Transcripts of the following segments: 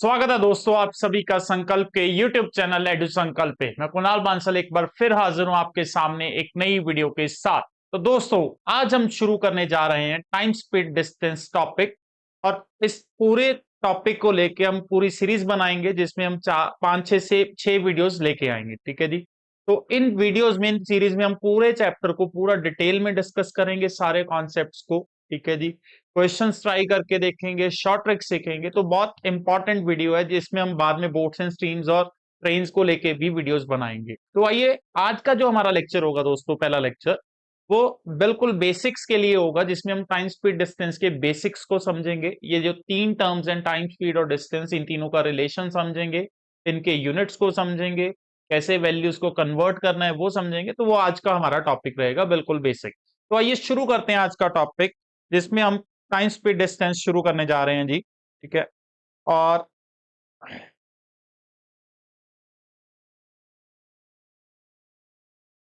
स्वागत है दोस्तों आप सभी का संकल्प के YouTube चैनल एडु संकल्प पे। मैं कुणाल बांसल एक बार फिर हाजिर हूं आपके सामने एक नई वीडियो के साथ। तो दोस्तों आज हम शुरू करने जा रहे हैं टाइम स्पीड डिस्टेंस टॉपिक। और इस पूरे टॉपिक को लेके हम पूरी सीरीज बनाएंगे जिसमें हम 5 से 6 वीडियोस लेके आएंगे। ठीक है जी। तो इन वीडियोस में, इन सीरीज में हम पूरे चैप्टर को पूरा डिटेल में डिस्कस करेंगे, सारे कॉन्सेप्ट्स को। ठीक है जी। क्वेश्चंस ट्राई करके देखेंगे, शॉर्ट ट्रिक्स सीखेंगे। तो बहुत इंपॉर्टेंट वीडियो है जिसमें हम बाद में बोर्ड्स एंड स्ट्रीम्स और ट्रेन्स को लेके भी वीडियोस बनाएंगे। तो आइए आज का जो हमारा लेक्चर होगा दोस्तों, पहला लेक्चर वो बिल्कुल बेसिक्स के लिए होगा, जिसमें हम टाइम स्पीड डिस्टेंस के बेसिक्स को समझेंगे। ये जो तीन टर्म्स हैं, टाइम स्पीड और डिस्टेंस, इन तीनों का रिलेशन समझेंगे, इनके यूनिट्स को समझेंगे, कैसे वैल्यूज को कन्वर्ट करना है वो समझेंगे। तो वो आज का हमारा टॉपिक रहेगा, बिल्कुल बेसिक। तो आइए शुरू करते हैं आज का टॉपिक, जिसमें हम टाइम स्पीड डिस्टेंस शुरू करने जा रहे हैं जी। ठीक है। और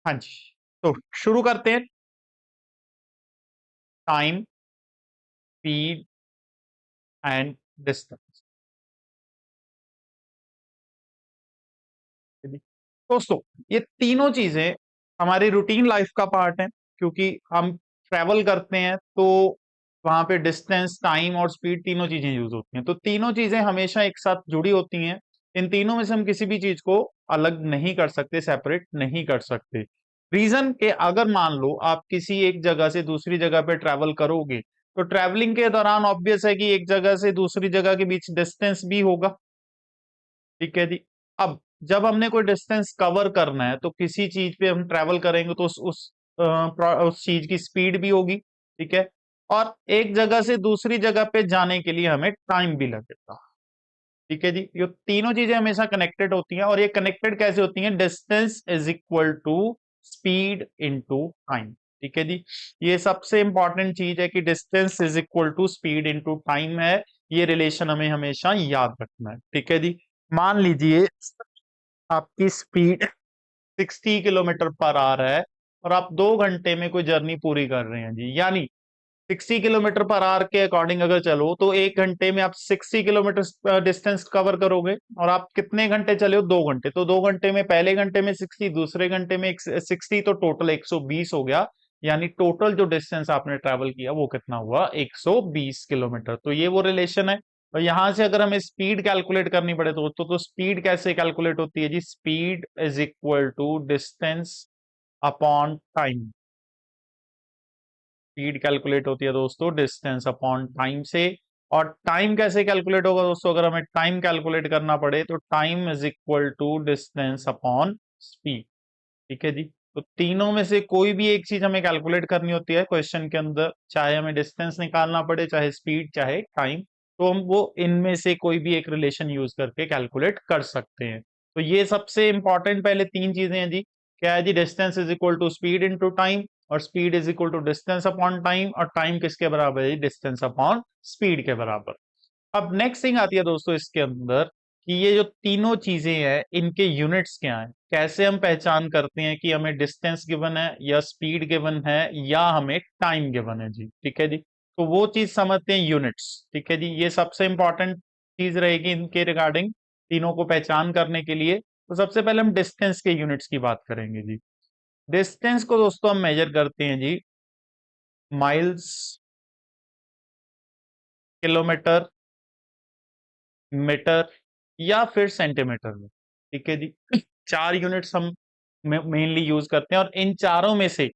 हाँ जी, तो शुरू करते हैं। Time speed and distance. दोस्तों ये तीनों चीजें हमारी रूटीन लाइफ का पार्ट है, क्योंकि हम ट्रेवल करते हैं तो वहां पे डिस्टेंस, टाइम और स्पीड तीनों चीजें यूज होती हैं। तो तीनों चीजें हमेशा एक साथ जुड़ी होती हैं। इन तीनों में से हम किसी भी चीज को अलग नहीं कर सकते, सेपरेट नहीं कर सकते। रीजन के, अगर मान लो आप किसी एक जगह से दूसरी जगह पे ट्रेवल करोगे, तो ट्रेवलिंग के दौरान ऑब्वियस है कि एक जगह से दूसरी जगह के बीच डिस्टेंस भी होगा। ठीक है जी। अब जब हमने कोई डिस्टेंस कवर करना है तो किसी चीज पे हम ट्रेवल करेंगे तो उस चीज की स्पीड भी होगी। ठीक है। और एक जगह से दूसरी जगह पे जाने के लिए हमें टाइम भी लगेगा। ठीक है जी। ये तीनों चीजें हमेशा कनेक्टेड होती हैं। और ये कनेक्टेड कैसे होती हैं? Distance is equal to speed into time. ठीक है जी। ये सबसे इंपॉर्टेंट चीज है कि distance is equal to speed into time है। ये रिलेशन हमें हमेशा याद रखना है। ठीक है जी। मान लीजिए आपकी स्पीड 60 किलोमीटर पर आवर है और आप 2 घंटे में कोई जर्नी पूरी कर रहे हैं जी। यानी 60 किलोमीटर पर आवर के अकॉर्डिंग अगर चलो तो 1 घंटे में आप 60 किलोमीटर डिस्टेंस कवर करोगे। और आप कितने घंटे चले हो? 2 घंटे। तो 2 घंटे में, पहले घंटे में 60, दूसरे घंटे में 60, तो टोटल 120 हो गया। यानी टोटल जो डिस्टेंस आपने ट्रेवल किया वो कितना हुआ? 120 किलोमीटर। तो ये वो रिलेशन है। और यहां से अगर हमें स्पीड कैलकुलेट करनी पड़े तो स्पीड कैसे कैलकुलेट होती है जी? Speed is equal to distance upon time. Speed calculate होती है दोस्तों डिस्टेंस अपॉन टाइम से। और टाइम कैसे कैलकुलेट होगा दोस्तों? अगर हमें टाइम कैलकुलेट करना पड़े तो time is equal to distance upon speed. ठीक है जी। तो तीनों में से कोई भी एक चीज हमें कैलकुलेट करनी होती है क्वेश्चन के अंदर, चाहे हमें डिस्टेंस निकालना पड़े, चाहे स्पीड, चाहे टाइम। तो हम वो इनमें से कोई भी एक रिलेशन यूज करके कैलकुलेट कर सकते हैं। तो ये सबसे इंपॉर्टेंट पहले तीन चीजें हैं जी। क्या है जी? Distance is equal to speed into time, और speed is equal to distance upon time, और टाइम किसके बराबर है? डिस्टेंस अपॉन स्पीड के बराबर। अब नेक्स्ट थिंग आती है दोस्तों इसके अंदर कि ये जो तीनों चीजें हैं इनके यूनिट्स क्या हैं? कैसे हम पहचान करते हैं कि हमें डिस्टेंस गिवन है या स्पीड गिवन है या हमें टाइम गिवन है जी? ठीक है जी। तो वो चीज समझते हैं, यूनिट्स। ठीक है जी। ये सबसे इंपॉर्टेंट चीज रहेगी इनके रिगार्डिंग, तीनों को पहचान करने के लिए। तो सबसे पहले हम डिस्टेंस के यूनिट्स की बात करेंगे जी। डिस्टेंस को दोस्तों हम मेजर करते हैं जी माइल्स, किलोमीटर, मीटर या फिर सेंटीमीटर में। ठीक है जी। चार यूनिट्स हम मेनली यूज करते हैं, और इन चारों में से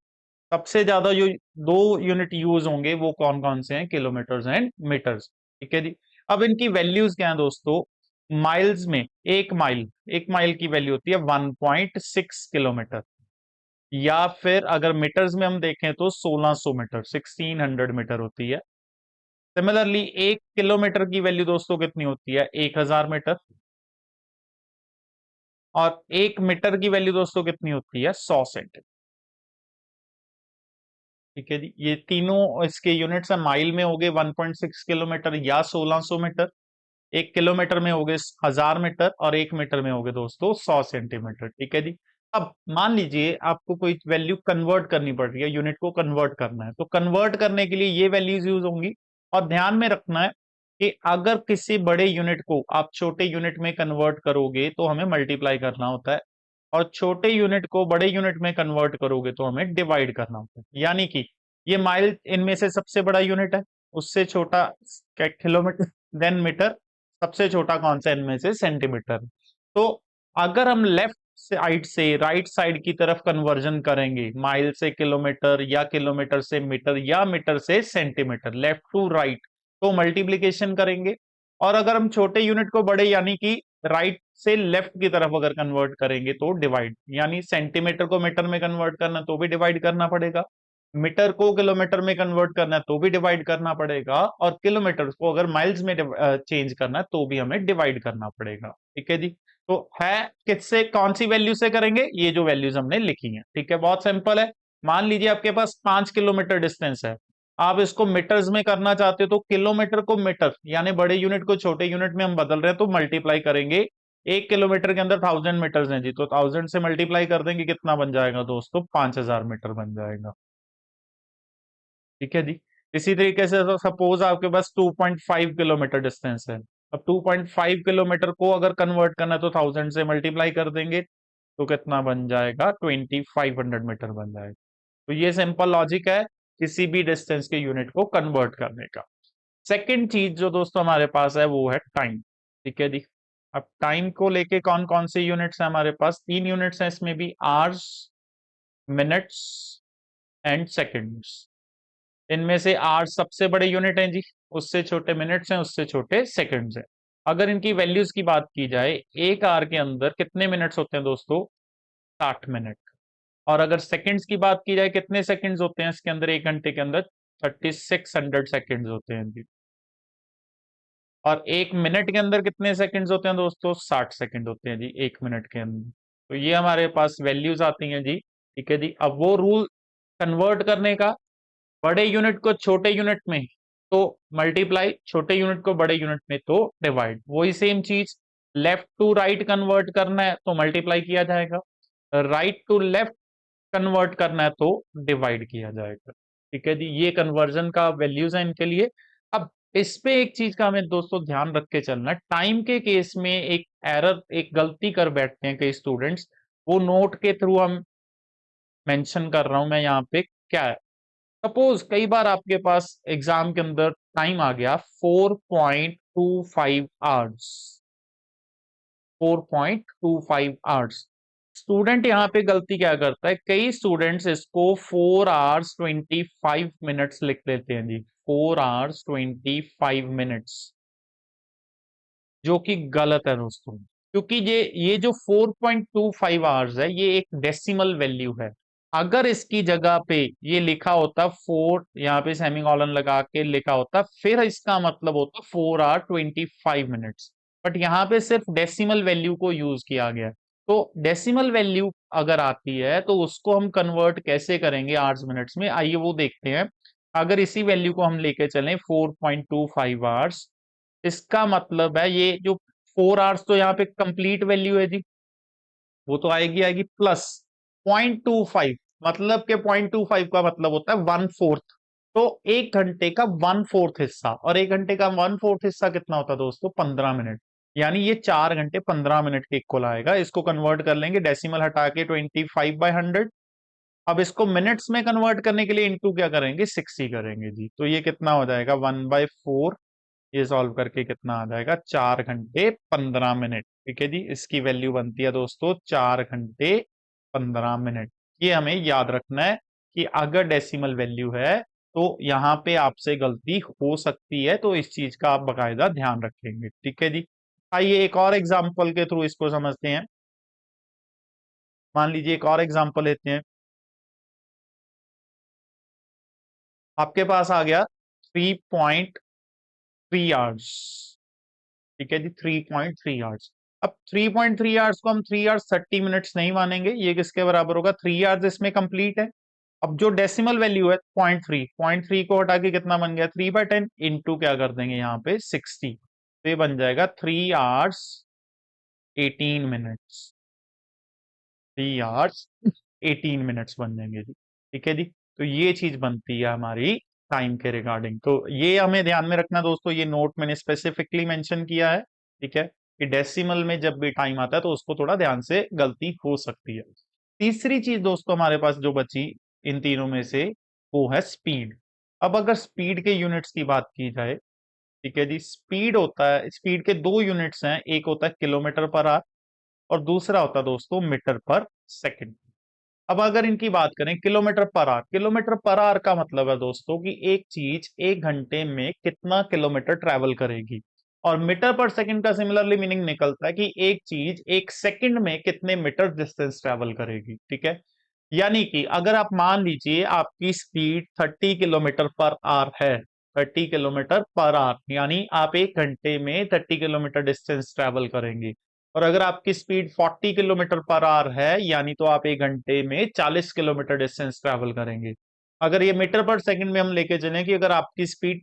सबसे ज्यादा जो दो यूनिट यूज होंगे वो कौन कौन से हैं? Kilometres and metres. ठीक है जी। अब इनकी वैल्यूज क्या है दोस्तों? माइल्स में एक माइल की वैल्यू होती है 1.6 किलोमीटर। या फिर अगर मीटर्स में हम देखें तो 1600 मीटर, 1600 मीटर होती है। सिमिलरली 1 किलोमीटर की वैल्यू दोस्तों कितनी होती है? 1000 मीटर। और 1 मीटर की वैल्यू दोस्तों कितनी होती है? 100 सेंटीमीटर। ठीक है जी। ये तीनों इसके यूनिट्स हैं। माइल में हो गए 1.6 किलोमीटर या 1600 मीटर, 1 किलोमीटर में हो गए 1000 मीटर, और 1 मीटर में हो गए दोस्तों 100 सेंटीमीटर। ठीक है जी। अब मान लीजिए आपको कोई वैल्यू कन्वर्ट करनी पड़ रही है, यूनिट को कन्वर्ट करना है, तो कन्वर्ट करने के लिए ये वैल्यूज यूज होंगी। और ध्यान में रखना है कि अगर किसी बड़े यूनिट को आप छोटे यूनिट में कन्वर्ट करोगे तो हमें मल्टीप्लाई करना होता है, और छोटे यूनिट को बड़े यूनिट में कन्वर्ट करोगे तो हमें डिवाइड करना होता है। यानी कि ये माइल इनमें से सबसे बड़ा यूनिट है, उससे छोटा किलोमीटर, देन मीटर, सबसे छोटा कौन सा इनमें से, सेंटीमीटर। तो अगर हम लेफ्ट साइड से राइट साइड की तरफ कन्वर्जन करेंगे, माइल से किलोमीटर या किलोमीटर से मीटर या मीटर से सेंटीमीटर, लेफ्ट टू राइट, तो मल्टीप्लीकेशन करेंगे। और अगर हम छोटे यूनिट को बड़े यानी कि राइट से लेफ्ट की तरफ अगर कन्वर्ट करेंगे तो डिवाइड, यानी सेंटीमीटर को मीटर में कन्वर्ट करना तो भी डिवाइड करना पड़ेगा, मीटर को किलोमीटर में कन्वर्ट करना है तो भी डिवाइड करना पड़ेगा, और किलोमीटर को अगर माइल्स में चेंज करना है तो भी हमें डिवाइड करना पड़ेगा। ठीक है जी। तो है किससे, कौन सी वैल्यू से करेंगे, ये जो वैल्यूज हमने लिखी हैं। ठीक है, बहुत सिंपल है। मान लीजिए आपके पास 5 किलोमीटर डिस्टेंस है, आप इसको मीटर्स में करना चाहते हो तो किलोमीटर को मीटर यानी बड़े यूनिट को छोटे यूनिट में हम बदल रहे हैं तो मल्टीप्लाई करेंगे। 1 किलोमीटर के अंदर 1000 मीटर्स हैं जी, तो 1000 से मल्टीप्लाई कर देंगे, कितना बन जाएगा दोस्तों, 5000 मीटर बन जाएगा। ठीक है जी। इसी तरीके से सपोज आपके पास 2.5 किलोमीटर डिस्टेंस है, अब 2.5 किलोमीटर को अगर कन्वर्ट करना है तो 1000 से मल्टीप्लाई कर देंगे, तो कितना बन जाएगा, 2500 मीटर बन जाएगा। तो ये सिंपल लॉजिक है किसी भी डिस्टेंस के यूनिट को कन्वर्ट करने का। सेकंड चीज जो दोस्तों हमारे पास है वो है टाइम। ठीक है जी। अब टाइम को लेके कौन कौन से यूनिट्स हैं हमारे पास, 3 यूनिट्स हैं इसमें भी, आवर्स, मिनट्स एंड सेकंड्स। इनमें से आवर्स सबसे बड़े यूनिट हैं जी, उससे छोटे मिनट्स हैं, उससे छोटे सेकंड्स हैं। अगर इनकी वैल्यूज की बात की जाए, एक आवर के अंदर कितने मिनट्स होते हैं दोस्तों, 60 मिनट। और अगर सेकंड्स की बात की जाए, कितने सेकंड्स होते हैं इसके अंदर, एक घंटे के अंदर 3600 सेकंड्स होते हैं जी। और एक मिनट के अंदर कितने सेकंड्स होते हैं दोस्तों, 60 सेकंड होते हैं जी एक मिनट के अंदर। तो ये हमारे पास वैल्यूज आती हैं जी। ठीक है जी। अब वो रूल कन्वर्ट करने का, बड़े यूनिट को छोटे यूनिट में तो मल्टीप्लाई, छोटे यूनिट को बड़े यूनिट में तो डिवाइड, वही सेम चीज। लेफ्ट टू राइट कन्वर्ट करना है तो मल्टीप्लाई किया जाएगा, राइट टू लेफ्ट कन्वर्ट करना है तो डिवाइड किया जाएगा। ठीक है जी, ये कन्वर्जन का वैल्यूज है इनके लिए। अब इस पे एक चीज का हमें दोस्तों ध्यान रख के चलना है, टाइम के केस में एक एरर, एक गलती कर बैठते हैं कई स्टूडेंट्स, वो नोट के थ्रू हम मेंशन कर रहा हूं मैं यहाँ पे, क्या है, सपोज कई बार आपके पास एग्जाम के अंदर टाइम आ गया 4.25 आवर्स, 4.25 आवर्स। स्टूडेंट यहाँ पे गलती क्या करता है, कई स्टूडेंट्स इसको 4 hours 25 minutes लिख लेते हैं जी, 4 hours 25 minutes, जो कि गलत है दोस्तों। क्योंकि ये जो 4.25 आवर्स है ये एक डेसिमल वैल्यू है। अगर इसकी जगह पे ये लिखा होता 4, यहाँ पे सेमीकोलन लगा के लिखा होता, फिर इसका मतलब होता 4 hour 25 minutes, बट यहाँ पे सिर्फ डेसिमल वैल्यू को यूज किया गया है। तो डेसिमल वैल्यू अगर आती है तो उसको हम कन्वर्ट कैसे करेंगे आवर्स मिनट्स में, आइए वो देखते हैं। अगर इसी वैल्यू को हम लेके चलें 4.25 आवर्स, इसका मतलब है ये जो 4 आवर्स तो यहाँ पे कंप्लीट वैल्यू है जी, वो तो आएगी आएगी प्लस 0.25, मतलब के 0.25 का मतलब होता है 1/4। तो एक घंटे का 1/4 हिस्सा, और एक घंटे का 1/4 हिस्सा कितना होता है दोस्तों, 15 मिनट। यानी ये 4 घंटे 15 मिनट के इक्वल आएगा। इसको कन्वर्ट कर लेंगे, डेसिमल हटा के 25/100। अब इसको मिनट्स में कन्वर्ट करने के लिए इंटू क्या करेंगे, 60 करेंगे जी, तो ये कितना हो जाएगा 1/4। ये सॉल्व करके कितना आ जाएगा, 4 घंटे 15 मिनट। ठीक है जी, इसकी वैल्यू बनती है दोस्तों 4 घंटे 15 मिनट। ये हमें याद रखना है कि अगर डेसिमल वैल्यू है तो यहाँ पे आपसे गलती हो सकती है, तो इस चीज का आप बकायदा ध्यान रखेंगे। ठीक है जी। आइए एक और एग्जाम्पल के थ्रू इसको समझते हैं। मान लीजिए एक और एग्जाम्पल लेते हैं। आपके पास आ गया 3.3 आवर्स। ठीक है जी, 3.3 आवर्स। अब 3.3 आवर्स को हम 3 hours 30 minutes नहीं मानेंगे, ये किसके बराबर होगा, 3 hours इसमें कंप्लीट है। अब जो डेसिमल वैल्यू है 0.3 को हटा के कितना बन गया, 3/10 इंटू क्या कर देंगे यहाँ पे 60, तो ये बन जाएगा 3 hours 18 minutes। 3 hours 18 minutes बन जाएंगे जी। ठीक है जी। तो ये चीज बनती है हमारी टाइम के रिगार्डिंग। तो ये हमें ध्यान में रखना दोस्तों, ये नोट मैंने स्पेसिफिकली मेंशन किया है, ठीक है, कि डेसिमल में जब भी टाइम आता है तो उसको थोड़ा ध्यान से गलती हो सकती है। तीसरी चीज दोस्तों हमारे पास जो बची इन तीनों में से, वो है स्पीड। अब अगर स्पीड के यूनिट्स की बात की जाए, ठीक है जी, स्पीड होता है, स्पीड के दो यूनिट्स हैं, एक होता है किलोमीटर पर आवर और दूसरा होता है दोस्तों मीटर पर सेकंड। अब अगर इनकी बात करें kilometre per our, kilometre per our का मतलब है दोस्तों कि एक चीज एक घंटे में कितना किलोमीटर ट्रेवल करेगी, और मीटर पर सेकंड का सिमिलरली मीनिंग निकलता है कि एक चीज एक सेकंड में कितने मीटर डिस्टेंस ट्रेवल करेगी, ठीक है। यानी कि अगर आप मान लीजिए आपकी स्पीड 30 किलोमीटर पर आवर है, 30 किलोमीटर पर आवर, यानी आप एक घंटे में 30 किलोमीटर डिस्टेंस ट्रेवल करेंगे। और अगर आपकी स्पीड 40 किलोमीटर पर आवर है, यानी तो आप एक घंटे में 40 किलोमीटर डिस्टेंस ट्रेवल करेंगे। अगर ये मीटर पर सेकंड में हम लेके चलें कि अगर आपकी स्पीड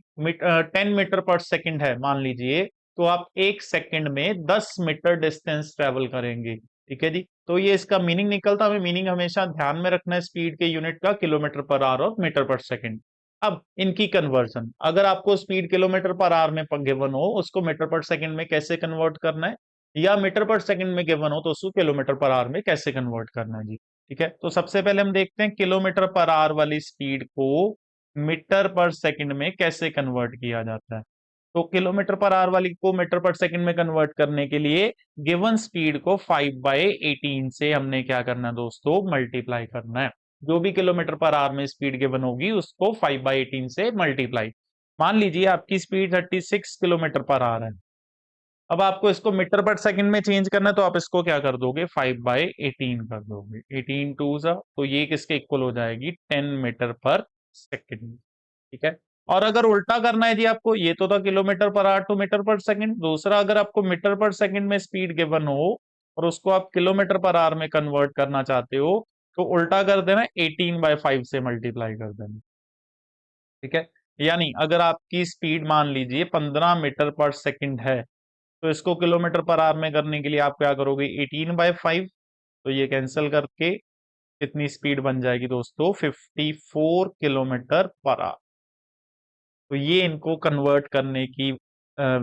10 मीटर पर सेकंड है मान लीजिए, तो आप एक सेकंड में 10 मीटर डिस्टेंस ट्रेवल करेंगे, ठीक है जी। तो ये इसका मीनिंग निकलता, हमें मीनिंग हमेशा ध्यान में रखना है स्पीड के यूनिट का, किलोमीटर पर आवर और मीटर पर सेकंड। अब इनकी कन्वर्जन, अगर आपको स्पीड किलोमीटर पर आवर में गिवन हो, उसको मीटर पर सेकंड में कैसे कन्वर्ट करना है, या मीटर पर सेकंड में गिवन हो तो उसको किलोमीटर पर आवर में कैसे कन्वर्ट करना है जी, ठीक है। तो सबसे पहले हम देखते हैं किलोमीटर पर आवर वाली स्पीड को मीटर पर सेकंड में कैसे कन्वर्ट किया जाता है। तो किलोमीटर पर आवर वाली को मीटर पर सेकंड में कन्वर्ट करने के लिए गिवन स्पीड को 5/18 से हमने क्या करना है दोस्तों, मल्टीप्लाई करना है। जो भी किलोमीटर पर आवर में स्पीड गिवन होगी उसको 5/18 से मल्टीप्लाई। मान लीजिए आपकी स्पीड 36 किलोमीटर पर आवर है, अब आपको इसको मीटर पर सेकंड में चेंज करना है, तो आप इसको क्या कर दोगे, 5/18 कर दोगे, 18 टू सा, तो ये किसके इक्वल हो जाएगी, 10 मीटर पर सेकंड, ठीक है। और अगर उल्टा करना है जी आपको, ये तो था kilometre per hour to metre per second, दूसरा अगर आपको मीटर पर सेकंड में स्पीड गिवन हो और उसको आप किलोमीटर पर आवर में कन्वर्ट करना चाहते हो, तो उल्टा कर देना, 18/5 से मल्टीप्लाई कर देना, ठीक है। यानी अगर आपकी स्पीड मान लीजिए 15 मीटर पर सेकंड है, तो इसको किलोमीटर पर आवर में करने के लिए आप क्या करोगे, 18/5, तो ये कैंसिल करके कितनी स्पीड बन जाएगी दोस्तों, 54 किलोमीटर पर आवर। तो ये इनको कन्वर्ट करने की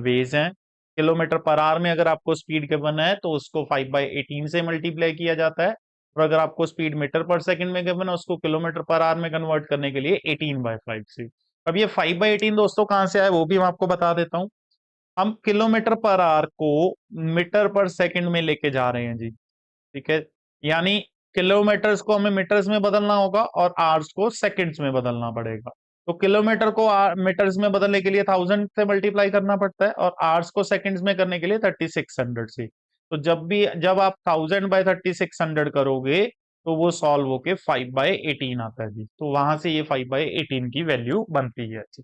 वेज हैं। किलोमीटर पर आवर में अगर आपको स्पीड गिवन है तो उसको 5/18 से मल्टीप्लाई किया जाता है, और अगर आपको स्पीड मीटर पर सेकंड में गिवन है उसको किलोमीटर पर आवर में कन्वर्ट करने के लिए 18/5 से। अब ये 5/18 दोस्तों कहाँ से आया वो भी मैं आपको बता देता हूँ। हम किलोमीटर पर आवर को मीटर पर सेकंड में लेके जा रहे हैं जी, ठीक है। यानी किलोमीटर्स को हमें मीटर्स में बदलना होगा और आवर्स को सेकंड्स में बदलना पड़ेगा। तो किलोमीटर को मीटर्स में बदलने के लिए 1000 से मल्टीप्लाई करना पड़ता है, और आवर्स को सेकंड्स में करने के लिए 3600 से। तो जब आप 1000/3600 करोगे तो वो सॉल्व होके 5/18 आता है जी, तो वहां से ये 5/18 की वैल्यू बनती है जी।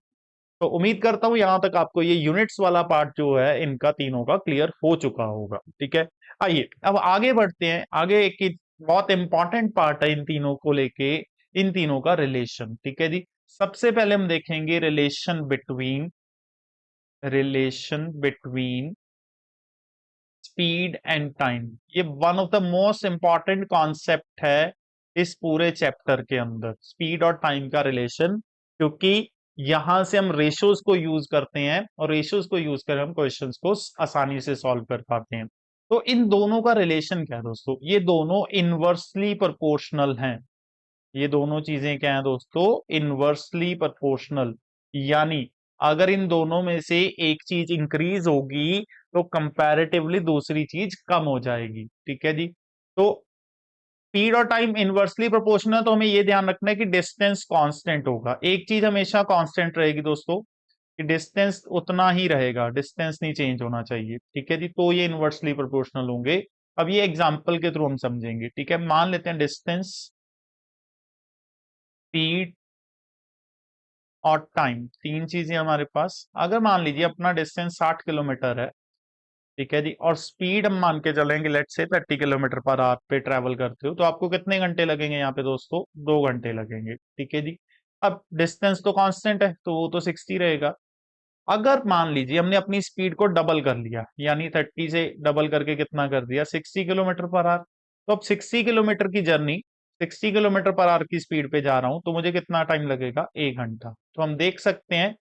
तो उम्मीद करता हूं यहां तक आपको ये यूनिट्स वाला पार्ट जो है इनका तीनों का क्लियर हो चुका होगा, ठीक है। आइए अब आगे बढ़ते हैं, आगे एक बहुत इंपॉर्टेंट पार्ट है इन तीनों को लेके, इन तीनों का रिलेशन, ठीक है जी। सबसे पहले हम देखेंगे relation between speed and time. ये one of the most important concept है इस पूरे चैप्टर के अंदर, स्पीड और टाइम का रिलेशन, क्योंकि यहां से हम रेशियोज को यूज करते हैं और रेशियोज को यूज कर हम क्वेश्चंस को आसानी से सॉल्व कर पाते हैं। तो इन दोनों का रिलेशन क्या है दोस्तों, ये दोनों इनवर्सली प्रोपोर्शनल हैं। ये दोनों चीजें क्या है दोस्तों, इनवर्सली प्रोपोर्शनल। यानी अगर इन दोनों में से एक चीज इंक्रीज होगी तो कंपैरेटिवली दूसरी चीज कम हो जाएगी, ठीक है जी। तो स्पीड और टाइम इनवर्सली प्रोपोर्शनल है, तो हमें ये ध्यान रखना है कि डिस्टेंस कांस्टेंट होगा, एक चीज हमेशा कांस्टेंट रहेगी दोस्तों, कि डिस्टेंस उतना ही रहेगा, डिस्टेंस नहीं चेंज होना चाहिए, ठीक है जी। तो ये इनवर्सली प्रोपोर्शनल होंगे। अब ये एग्जांपल के थ्रू हम समझेंगे, ठीक है। मान लेते हैं डिस्टेंस, स्पीड और टाइम, तीन चीजें हमारे पास। अगर मान लीजिए अपना डिस्टेंस 60 किलोमीटर है, ठीक है जी, और स्पीड हम मान के चलेंगे let's say 30 kilometre per our पे ट्रेवल करते हो, तो आपको कितने घंटे लगेंगे यहाँ पे दोस्तों, 2 घंटे लगेंगे, ठीक है जी। अब डिस्टेंस तो कांस्टेंट है तो वो तो 60 रहेगा। अगर मान लीजिए हमने अपनी स्पीड को डबल कर लिया, यानी 30 से डबल करके कितना कर दिया, 60 किलोमीटर पर आवर, तो अब 60 किलोमीटर की जर्नी 60 किलोमीटर पर आवर की स्पीड पे जा रहा हूं तो मुझे कितना टाइम लगेगा, 1 घंटा। तो हम देख सकते हैं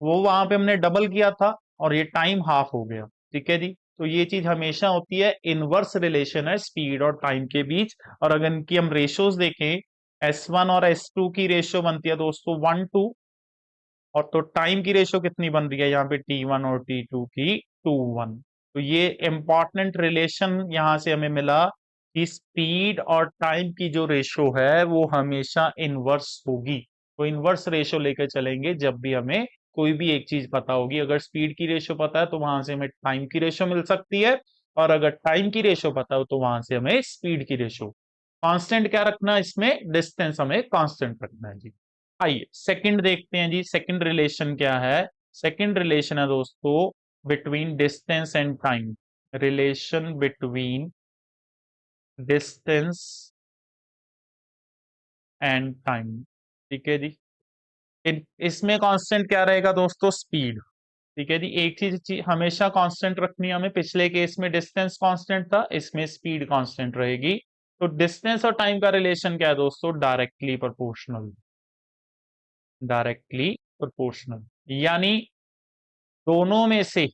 वो वहां पे हमने डबल किया था और ये टाइम हाफ हो गया। ठीक है जी, तो ये चीज हमेशा होती है, इनवर्स रिलेशन है स्पीड और टाइम के बीच। और अगर इनकी हम रेशियोज देखें, S1 और S2 की रेशियो बनती है दोस्तों 1:2, और तो टाइम की रेशियो कितनी बन रही है यहाँ पे, T1 और T2 की 2:1। तो ये इंपॉर्टेंट रिलेशन यहां से हमें मिला कि स्पीड और टाइम की जो रेशियो है वो हमेशा इनवर्स होगी। तो इनवर्स रेशियो लेकर चलेंगे जब भी हमें कोई भी एक चीज पता होगी। अगर स्पीड की रेशियो पता है तो वहां से हमें टाइम की रेशियो मिल सकती है, और अगर टाइम की रेशियो पता हो तो वहां से हमें स्पीड की रेशियो। कांस्टेंट क्या रखना है इसमें, डिस्टेंस हमें कांस्टेंट रखना है जी। आइए सेकंड देखते हैं जी, सेकंड रिलेशन क्या है। सेकंड रिलेशन है दोस्तों between distance and time. Relation between distance and time. ठीक है जी, इसमें कांस्टेंट क्या रहेगा दोस्तों, स्पीड। ठीक है जी, एक चीज हमेशा कांस्टेंट रखनी है हमें। पिछले केस में डिस्टेंस कांस्टेंट था, इसमें स्पीड कांस्टेंट रहेगी। तो डिस्टेंस और टाइम का रिलेशन क्या है दोस्तों, डायरेक्टली प्रोपोर्शनल। डायरेक्टली प्रोपोर्शनल यानी दोनों में से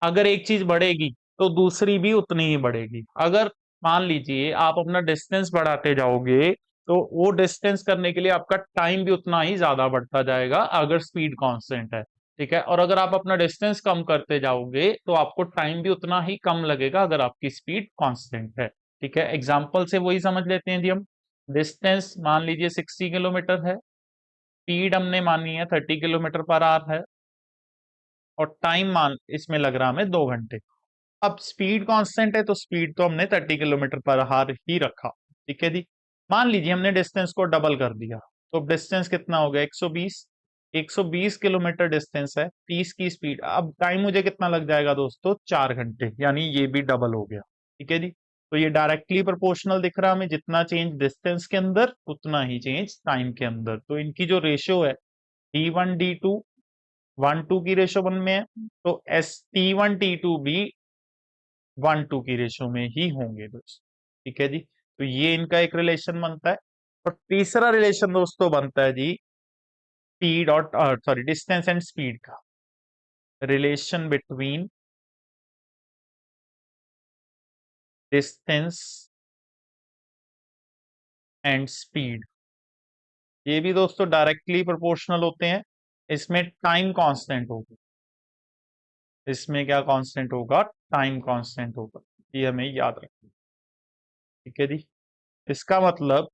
अगर एक चीज बढ़ेगी तो दूसरी भी उतनी ही बढ़ेगी। अगर मान लीजिए आप अपना डिस्टेंस बढ़ाते जाओगे तो वो डिस्टेंस करने के लिए आपका टाइम भी उतना ही ज्यादा बढ़ता जाएगा अगर स्पीड कांस्टेंट है। ठीक है, और अगर आप अपना डिस्टेंस कम करते जाओगे तो आपको टाइम भी उतना ही कम लगेगा अगर आपकी स्पीड कांस्टेंट है। ठीक है, एग्जाम्पल से वही समझ लेते हैं जी हम। डिस्टेंस मान लीजिए 60 किलोमीटर है, स्पीड हमने मानी है 30 किलोमीटर पर आवर है, और टाइम मान इसमें लग रहा हमें 2 घंटे। अब स्पीड कांस्टेंट है तो स्पीड तो हमने 30 किलोमीटर पर आवर ही रखा। ठीक है जी, मान लीजिए हमने डिस्टेंस को डबल कर दिया तो डिस्टेंस कितना हो गया, 120। 120 किलोमीटर डिस्टेंस है, 30 की स्पीड। अब टाइम मुझे कितना लग जाएगा दोस्तों, 4 घंटे, यानी ये भी डबल हो गया। ठीक है जी, तो ये डायरेक्टली प्रोपोर्शनल दिख रहा है हमें, जितना चेंज डिस्टेंस के अंदर उतना ही चेंज टाइम के अंदर। तो इनकी जो रेशियो है D1 D2 1:2 की रेशियो वन में है, तो एस T1 T2 भी 1:2 की रेशियो में ही होंगे दोस्तों। ठीक है जी, तो ये इनका एक रिलेशन बनता है। और तीसरा रिलेशन दोस्तों बनता है जी स्पीड और सॉरी डिस्टेंस एंड स्पीड का। Relation between distance and speed, ये भी दोस्तों डायरेक्टली प्रोपोर्शनल होते हैं। इसमें टाइम कांस्टेंट होगा, इसमें क्या कांस्टेंट होगा, टाइम कांस्टेंट होगा। ये हमें याद रखना। ठीक है जी, इसका मतलब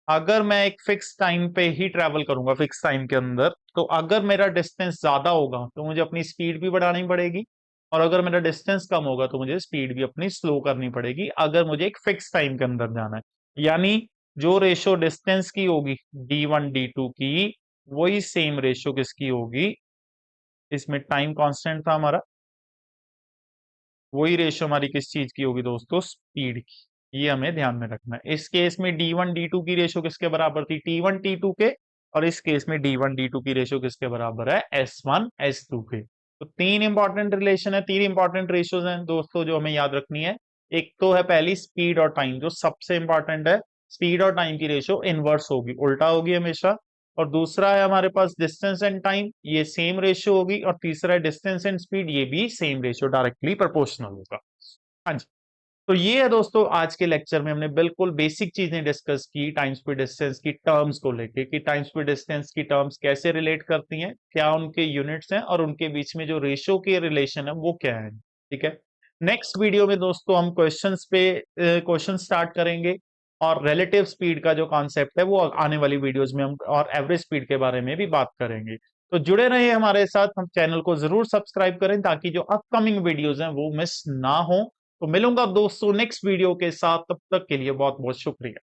अगर मैं एक फिक्स टाइम पे ही ट्रेवल करूंगा, फिक्स टाइम के अंदर, तो अगर मेरा डिस्टेंस ज्यादा होगा तो मुझे अपनी स्पीड भी बढ़ानी पड़ेगी, और अगर मेरा डिस्टेंस कम होगा तो मुझे स्पीड भी अपनी स्लो करनी पड़ेगी, अगर मुझे एक फिक्स टाइम के अंदर जाना है। यानी जो रेशियो डिस्टेंस की होगी D1 D2 की, वही सेम रेशियो किसकी होगी, इसमें टाइम कांस्टेंट था हमारा, वही रेशियो हमारी किस चीज की होगी दोस्तों, स्पीड की। ये हमें ध्यान में रखना है। इस केस में D1 D2 की रेशियो किसके बराबर थी, T1 T2 के, और इस केस में D1 D2 की रेशियो किसके बराबर है, S1 S2 के। तो तीन इंपॉर्टेंट रिलेशन है, तीन इंपॉर्टेंट रेशियोज हैं दोस्तों जो हमें याद रखनी है। एक तो है पहली स्पीड और टाइम, जो सबसे इंपॉर्टेंट है। स्पीड और टाइम की रेशियो इनवर्स होगी, उल्टा होगी हमेशा। और दूसरा है हमारे पास डिस्टेंस एंड टाइम, ये सेम रेशियो होगी। और तीसरा है डिस्टेंस एंड स्पीड, ये भी सेम रेशियो, डायरेक्टली प्रोपोर्शनल होगा। हाँ जी, तो ये है दोस्तों आज के लेक्चर में हमने बिल्कुल बेसिक चीजें डिस्कस की टाइम स्पीड डिस्टेंस की टर्म्स को लेके, कि टाइम स्पीड डिस्टेंस की टर्म्स कैसे रिलेट करती हैं, क्या उनके यूनिट्स हैं, और उनके बीच में जो रेशियो के रिलेशन है वो क्या है। ठीक है, नेक्स्ट वीडियो में दोस्तों हम क्वेश्चंस पे क्वेश्चन स्टार्ट करेंगे, और रिलेटिव स्पीड का जो कॉन्सेप्ट है वो आने वाली वीडियोस में हम और एवरेज स्पीड के बारे में भी बात करेंगे। तो जुड़े रहिए हमारे साथ, हम चैनल को जरूर सब्सक्राइब करें ताकि जो अपकमिंग वीडियोस हैं वो मिस ना हो। तो मिलूंगा दोस्तों नेक्स्ट वीडियो के साथ, तब तक के लिए बहुत बहुत शुक्रिया।